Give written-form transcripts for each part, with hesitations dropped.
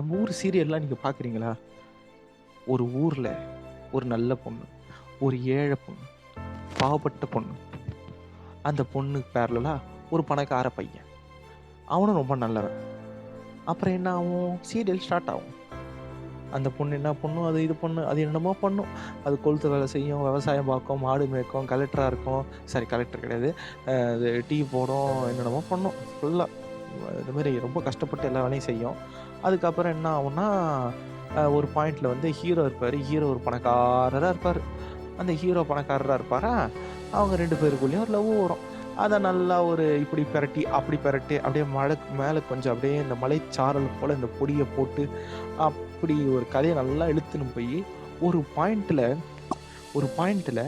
நம்ம ஊர் சீரியல்லாம் நீங்க பார்க்குறீங்களா? ஒரு ஊர்ல ஒரு நல்ல பொண்ணு, ஒரு ஏழை பொண்ணு, பாவப்பட்ட பொண்ணு. அந்த பொண்ணுக்கு பேரலலா ஒரு பணக்கார பையன். அவனும் ரொம்ப நல்லவன். அப்புறம் என்ன ஆகும்? சீரியல் ஸ்டார்ட் ஆகும். அந்த பொண்ணு என்ன பண்ணும்? அது இது பண்ணும். அது என்னமோ பண்ணும். அது கொளுத்து வேலை செய்யும், விவசாயம் பார்க்கும், மாடு மேய்க்கும், கலெக்டரா இருக்கும். சாரி கலெக்டர் கிடையாது. அது டீ போடும், என்னென்னமோ பண்ணும். ஃபுல்லா இது மாரி ரொம்ப கஷ்டப்பட்டு எல்லா வேலையும் செய்யும். அதுக்கப்புறம் என்ன ஆகும்னா, ஒரு பாயிண்ட்ல வந்து ஹீரோ இருப்பாரு. ஹீரோ ஒரு பணக்காரரா இருப்பாரு. அந்த ஹீரோ பணக்காரரா இருப்பாரா, அவங்க 2 பேருக்குள்ளயும் ஒரு லவ் வரும். அத நல்லா ஒரு இப்படி பெரட்டி, அப்படி பெரட்டி, அப்படியே மழைக்கு மேல கொஞ்சம் அப்படியே இந்த மலைச்சாரல் போல இந்த பொடிய போட்டு, அப்படி ஒரு கதைய நல்லா இழுத்துன்னு போயி, ஒரு பாயிண்ட்ல ஒரு பாயிண்ட்ல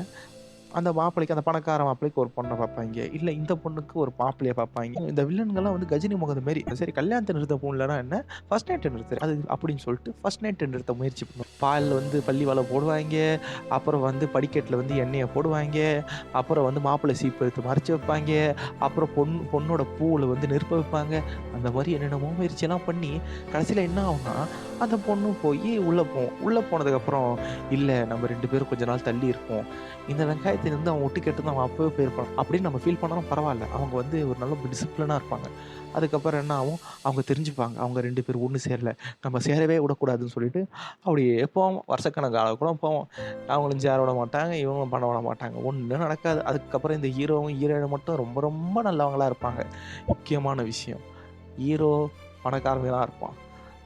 அந்த மாப்பிள்ளைக்கு அந்த பணக்கார மாப்பிள்ளைக்கு ஒரு பொண்ண பாப்பாய்ங்க. இல்ல இந்த பொண்ணுக்கு ஒரு மாப்பிள்ளைய பாப்பாய்ங்க. இந்த வில்லன்கள்லாம் வந்து கஜினி முகது மாரி. சரி கல்யாணத்த நிறுத்த முடியலன்னா என்ன? ஃபர்ஸ்ட் நைட்ட நிறுத்துறேன். அது அப்படின்னு சொல்லிட்டு ஃபர்ஸ்ட் நைட்ட நிறுத்த முயற்சி பண்ணும். பால்ல வந்து பள்ளி வல போடுவாய்ங்க. அப்புறம் வந்து படிக்கட்டுல வந்து எண்ணெய போடுவாய்ங்க. அப்புறம் வந்து மாப்பிள்ளை சீப்பு எடுத்து மறைச்சு வைப்பாய்ங்க. அப்புறம் பொண்ணோட பூவுல வந்து நெருப்ப வைப்பாங்க. அந்த மாரி என்னென்னமோ முயற்சியெல்லாம் பண்ணி, கடைசியில என்ன ஆகும்னா, அந்த பொண்ணு போயி உள்ள போவும். உள்ள போனதுக்கப்புறம், இல்ல நம்ம 2 பேரும் கொஞ்ச நாள் தள்ளி இருப்போம். இந்த வெங்காயத்த வந்து அவன் ஒட்டு கேட்டு அவன் அப்பவே போயிருப்பான். அப்படின்னு நம்ம ஃபீல் பண்ணாலும் பரவால்ல. அவங்க வந்து ஒரு நல்ல டிசிப்ளினா இருப்பாங்க. அதுக்கப்புறம் என்ன ஆகும்? அவங்க தெரிஞ்சுப்பாங்க. அவங்க 2 பேரும் ஒண்ணு சேரல. நம்ம சேரவே விடக்கூடாதுன்னு சொல்லிட்டு, அப்படியே போவோம். வருஷக்கணக்கான கூட போவோம். அவங்களும் சேர விட மாட்டாங்க. இவங்களும் பண்ண விட மாட்டாங்க. ஒண்ணும் நடக்காது. அதுக்கப்புறம் இந்த ஹீரோவும், ஹீரோயினும் மட்டும் ரொம்ப ரொம்ப நல்லவங்களா இருப்பாங்க. முக்கியமான விஷயம். ஹீரோ பணக்காரங்களா இருப்பான்.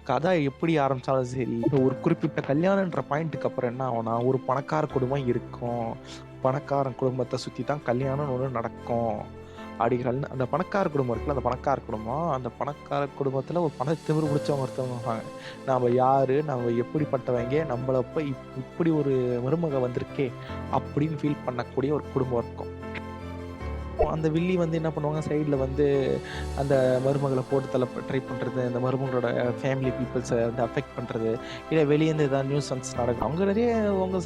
கதை எப்படி ஆரம்பிச்சாலும் சரி, ஒரு குறிப்பிட்ட கல்யாணன்ற பாயிண்ட்டுக்கு அப்புறம் என்ன ஆகும்னா, ஒரு பணக்கார குடும்பம் இருக்கும். பணக்காரன் குடும்பத்த சுத்தி தான் கல்யாணம்னு ஒண்ணு நடக்கும். அந்த பணக்கார குடும்பம் இருக்குல்ல, அந்த பணக்கார குடும்பம், அந்த பணக்கார குடும்பத்துல ஒரு பணத்திமிரு பிடிச்சவங்க ஒருத்தவங்க இருப்பாங்க. நாம யாரு? நம்ம எப்படிப்பட்டவங்க? நம்மள போய் இப்படி ஒரு மருமக வந்திருக்கே! அப்படின்னு ஃபீல் பண்ணக்கூடிய ஒரு குடும்பம் இருக்கும். அந்த வில்லி வந்து என்ன பண்ணுவாங்க, சைடுல வந்து அந்த மருமகள போட்டு தள்ள ட்ரை பண்றது, அந்த மருமகளோட ஃபேமிலி பீப்பிள்ஸ வந்து அஃபெக்ட் பண்றது, இல்ல வெளியேருந்து ஏதாவது நியூசன்ஸ் நடக்கும். அவங்க நெறைய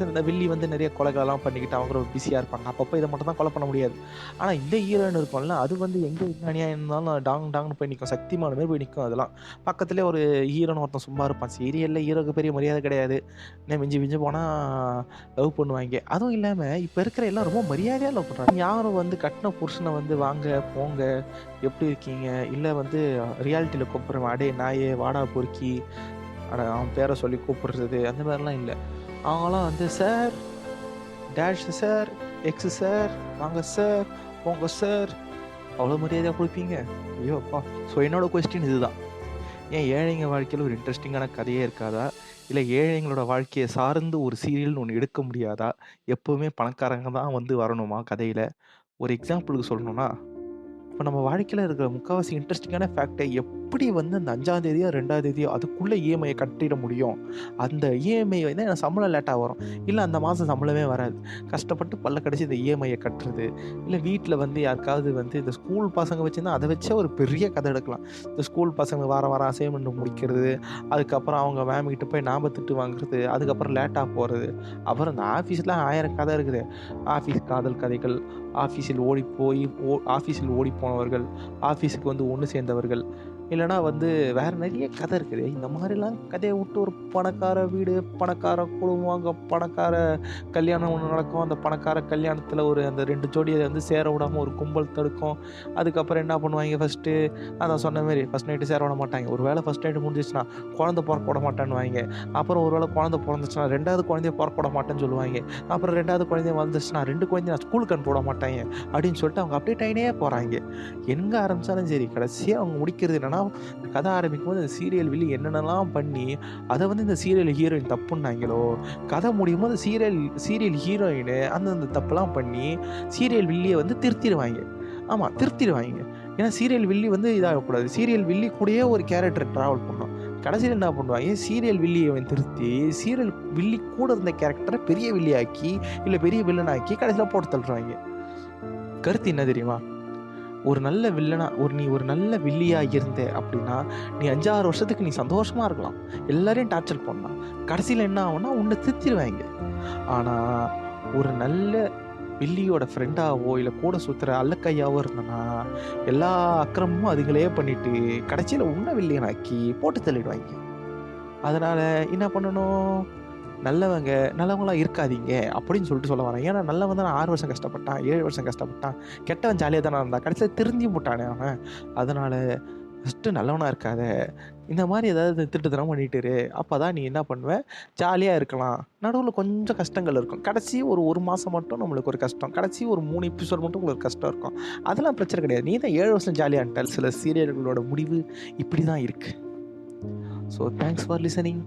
இந்த வில்லி வந்து நெறைய கொலைகளெல்லாம் பண்ணிக்கிட்டு அவங்க ரொம்ப பிஸியா இருப்பாங்க. அப்பப்போ இத மட்டும் தான் கொலை பண்ண முடியாது. ஆனா இந்த ஹீரோயின் இருக்கும்ல, அது வந்து எங்க அநியாயம் இருந்தாலும் டாங் டாங்ன்னு போய் நிக்கும். சக்திமான் மாரி போய் நிக்கும் அதெல்லாம். பக்கத்திலேயே ஒரு ஹீரோன்னு ஒருத்தன் சும்மா இருப்பான். சீரியல்ல ஹீரோக்கு பெரிய மரியாதை கிடையாது. இன்னும் மிஞ்சி மிஞ்சி போனா லவ் பண்ணுவாய்ங்க. அதுவும் இல்லாம இப்ப இருக்கிற எல்லாம் ரொம்ப மரியாதையா லவ் பண்றாங்க. யாரும் வந்து கட்டின புருஷன வந்து வாங்க, போங்க, எப்படி இருக்கீங்க? இல்ல வந்து ரியாலிட்டில கூப்பிடுறவன், "அடேய் நாயே, வாடா பொறுக்கி" அவன் பேர சொல்லி கூப்பிடுறது, அந்த மாரிலாம் இல்ல. அவங்கலாம் வந்து sir, dash sir, X sir, வாங்க சார், போங்க சார், அவ்வளோ மரியாதையா குடுப்பீங்க? ஐயோ அப்பா! ஸோ என்னோட கொஸ்டின் இதுதான். ஏன் ஏழைங்க வாழ்க்கையில ஒரு இன்ட்ரஸ்டிங்கான கதையே இருக்காதா? இல்ல ஏழைங்களோட வாழ்க்கைய சார்ந்து ஒரு சீரியல்னு ஒண்ணு எடுக்க முடியாதா? எப்பவுமே பணக்காரங்க தான் வந்து வரணுமா கதையில? ஒரு எக்ஸாம்பிளுக்கு சொல்லணும்னா, இப்ப நம்ம வாழ்க்கையில இருக்கிற முக்காவாசி இன்ட்ரஸ்டிங்கான ஃபேக்ட்ட எப்படி வந்து அந்த 5ஆம் தேதியோ, 2ஆம் தேதியோ அதுக்குள்ள இஎம்ஐய கட்டிட முடியும்? அந்த இஎம்ஐ வந்து எனக்கு சம்பளம் லேட்டா வரும். இல்ல அந்த மாசம் சம்பளமே வராது. கஷ்டப்பட்டு பல்ல கடிச்சு இந்த இஎம்ஐய கட்டுறது. இல்ல வீட்ல வந்து யாருக்காவது வந்து இந்த ஸ்கூல் பசங்க வச்சிருந்தா அத வச்சே ஒரு பெரிய கதை எடுக்கலாம். இந்த ஸ்கூல் பசங்க வாரம் வாரம் அசைன்மென்ட் முடிக்கிறது. அதுக்கப்புறம் அவங்க மேம் கிட்ட போய் நாம திட்டு வாங்குறது. அதுக்கப்புறம் லேட்டா போறது. அப்புறம் இந்த ஆஃபீஸ்ல 1000 கதை இருக்குது. ஆஃபீஸ் காதல் கதைகள், ஆஃபீஸில் ஓடிப்போய் ஆஃபீஸில் ஓடிப்போனவர்கள், ஆஃபீஸுக்கு வந்து ஒண்ணு சேர்ந்தவர்கள், இல்லன்னா வந்து வேற நெறைய கதை இருக்குது. இந்த மாரிலாம் கதைய விட்டு ஒரு பணக்கார வீடு, பணக்கார குடும்பம், அங்க பணக்கார கல்யாணம் ஒண்ணு நடக்கும். அந்த பணக்கார கல்யாணத்துல அந்த 2 ஜோடிய வந்து சேர விடாம ஒரு கும்பல் தடுக்கும். அதுக்கப்புறம் என்ன பண்ணுவாய்ங்க ஃபர்ஸ்ட்டு, அதான் சொன்ன மாரி ஃபர்ஸ்ட் நைட்டு சேர விட மாட்டாய்ங்க. ஒரு வேள ஃபர்ஸ்ட் நைட்டு முடிஞ்சிருச்சுனா, குழந்தை பொறக்க விட மாட்டேன்னுவாய்ங்க. அப்புறம் ஒரு வேள குழந்தை பொறந்துச்சுனா, 2வது குழந்தைய பொறக்க விட மாட்டேன்னு சொல்லுவாய்ங்க. அப்புறம் 2வது குழந்தை வந்துச்சுனா, 2 குழந்தைய நான் ஸ்கூலுக்கு அனுப்ப விட மாட்டாய்ங்க. அப்படின்னு சொல்லிட்டு அவங்க அப்டேட் ஆயினே போறாய்ங்க. எங்க ஆரம்பிச்சாலும் சரி, கடைசியா அவங்க முடிக்கிறது என்னன்னா, கதை ஆரம்பிக்கும்போது இந்த சீரியல் வில்லி என்னென்னலாம் பண்ணி, அத வந்து இந்த சீரியல் ஹீரோயின் தப்புன்னாய்ங்களோ, கதை முடியும்போது சீரியல் ஹீரோயினு அந்தந்த தப்பெல்லாம் பண்ணி, சீரியல் வில்லிய வந்து திருத்திருவாய்ங்க. ஆமா, திருத்திருவாய்ங்க. ஏன்னா சீரியல் வில்லி வந்து இதாகக்கூடாது. சீரியல் வில்லி கூடயே ஒரு கேரக்டர் டிராவல் பண்ணணும். கடைசில என்ன பண்ணுவாய்ங்க, சீரியல் வில்லிய திருத்தி, சீரியல் வில்லி கூட இருந்த கேரக்டர பெரிய வில்லியாக்கி, இல்ல பெரிய வில்லனாக்கி கடைசில போட்டு தள்ளுறாய்ங்க. கருத்து என்ன தெரியுமா? ஒரு நல்ல வில்லனா நீ ஒரு நல்ல வில்லியா இருந்த அப்படின்னா, நீ 5, 6 வருஷத்துக்கு நீ சந்தோஷமா இருக்கலாம். எல்லாரையும் டார்ச்சர் பண்ணலாம். கடைசில என்ன ஆகும்னா, உன்ன திருத்திருவாய்ங்க. ஆனா, ஒரு நல்ல வில்லியோட ஃப்ரெண்டாவோ, இல்ல கூட சுத்துற அல்லக்கையாவோ இருந்தனா, எல்லா அக்கிரமமும் அதுங்களே பண்ணிட்டு, கடைசில உன்ன வில்லியனாக்கி போட்டு தள்ளிடுவாய்ங்க. அதனால என்ன பண்ணணும்? நல்லவங்களா இருக்காதீங்க அப்படின்னு சொல்லிட்டு சொல்ல வரேன். ஏன்னா நல்லவன் தான் 6 வருஷம் கஷ்டப்பட்டான், 7 வருஷம் கஷ்டப்பட்டான். கெட்டவன் ஜாலியா தானே இருந்தான். கடைசியில திருந்தி புட்டானே அவன். அதனால ஃபர்ஸ்ட்டு நல்லவனா இருக்காத. இந்த மாரி ஏதாவது திருட்டுத்தனம் பண்ணிட்டு இரு. அப்பதான் நீ என்ன பண்ணுவ? ஜாலியா இருக்கலாம். நடுவுல கொஞ்சம் கஷ்டங்கள் இருக்கும். கடைசி ஒரு 1 மாசம் மட்டும் நம்மளுக்கு ஒரு கஷ்டம். கடைசி ஒரு 3 எபிசோட் மட்டும் உங்களுக்கு கஷ்டம் இருக்கும். அதெல்லாம் பிரச்சனை கிடையாது. நீ தான் 7 வருஷம் ஜாலியா இருன்ட்ட. சில சீரியல்களோட முடிவு இப்படி தான் இருக்கு. So thanks for listening.